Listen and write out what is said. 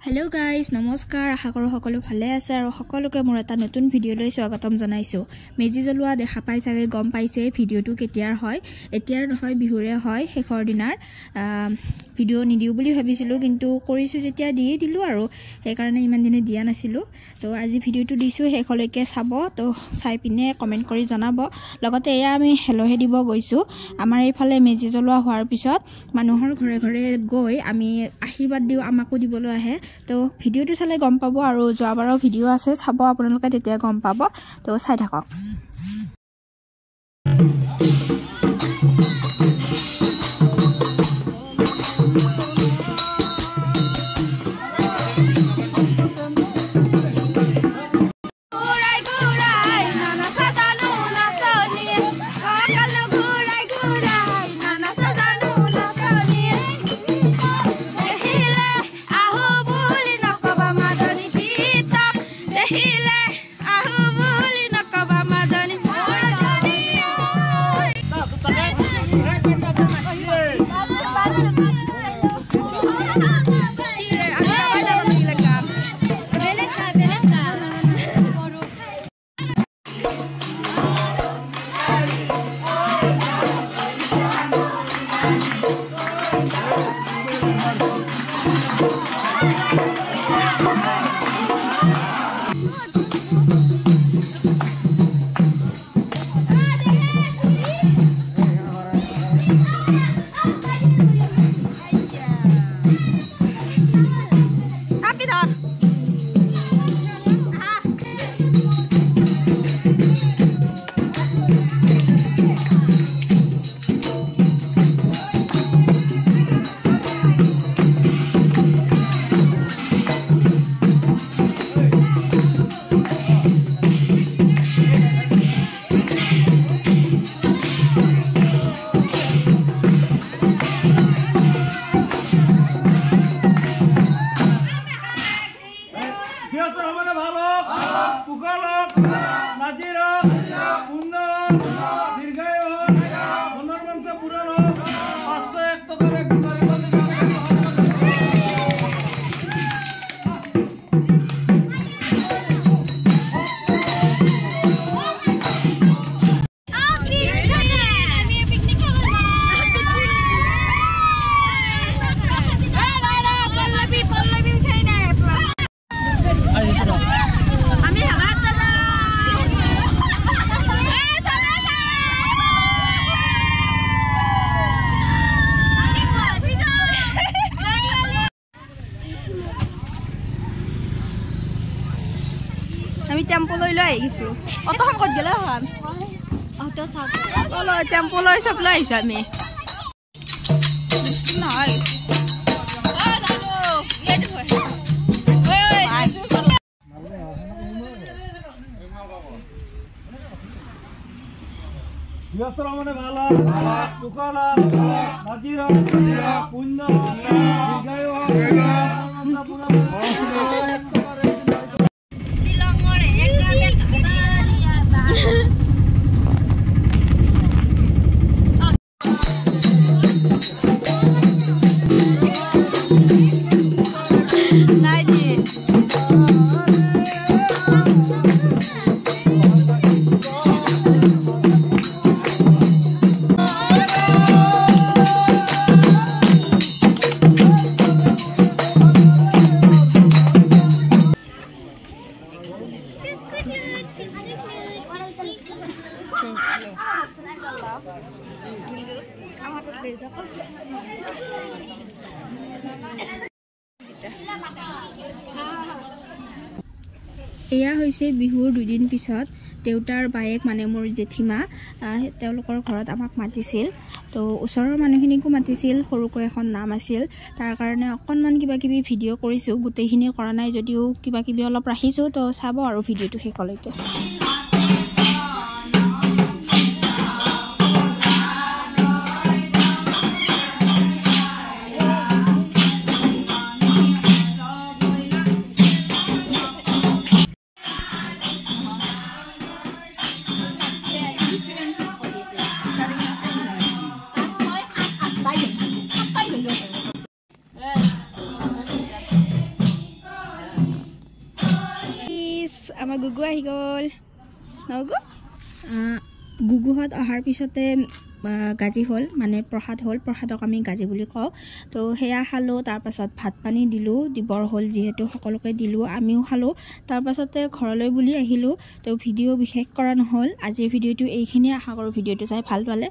hello guys नमस्कार आशा करो সকলো ভালে আছে আৰু সকলোকে মোৰ এটা নতুন ভিডিও লৈ স্বাগতম জনাইছো মেজি জ্বলোৱা দেখা পাই চাগে গম পাইছে ভিডিওটো কেতিয়াৰ হয় এতিয়াৰ নহয় বিহুৰে হয় শেষৰ দিনাৰ ভিডিও নিদিও বুলি ভাবিছিলো কিন্তু কৰিছো যেতিয়া দিয়ে দিলো আৰু এই কাৰণে ইমান দিনে দিয়া নাছিলো তো আজি ভিডিওটো দিছো শেষলৈকে চাব তো চাই পিনে কমেন্ট কৰি জনাব লগতে এয়া আমি হেলহে দিব গৈছো আমাৰ এইফালে মেজি জ্বলোৱা হোৱাৰ পিছত মানুহৰ ঘৰে ঘৰে গৈ আমি আশীৰ্বাদ দিও আমাকো দিবলৈ আহে তো ভিডিওটো চালে গম পাবো আৰু যোৱাবাৰৰ ভিডিও আছে চাব আপোনালোকে তেতিয়া গম পাব তো চাই থাকক আমি টেম্পো লৈ লৈ আহিছো অতখন কত গেলা হান অটো সাক বলো টেম্পো লৈ সব লৈ আহিছো আমি নাই আ দাদু এই দেখো ওই বিয়স্তরা মানে ভালো কুকালা নাজিরা পুণ্য বিগায় এয়া হৈছে বিহুৰ দুদিন পিছত দেউতাৰ বায়েক মানে মোৰ জেঠিমা তেওঁলোকৰ ঘৰত আমাক মাতিছিল তো ওচৰৰ মানুহখিনিকো মাতিছিল সৰুকৈ এখন নাম আছিল তাৰ কাৰণে অকনমান কিবা কিবি ভিডিও কৰিছো গোটেইখিনি কৰা নাই যদিও কিবা কিবি অলপ ৰাখিছো তো চাব আৰু ভিডিওটো শেষলৈকে আমাৰ গুগু আহি গ'ল গুগুহঁত অহাৰ পিছতে গাজি হ'ল মানে প্ৰসাদ হ'ল প্ৰসাদক আমি গাজি বুলি কওঁ তো সেয়া খালোঁ তাৰপাছত ভাত পানী দিলোঁ দিবৰ হ'ল যিহেতু সকলোকে দিলোঁ আমিও খালোঁ তাৰপাছতে ঘৰলৈ বুলি আহিলোঁ তো ভিডিঅ' বিশেষ কৰা নহ'ল আজিৰ ভিডিঅ'টো এইখিনিয়ে আশা কৰোঁ ভিডিঅ'টো চাই ভাল পালে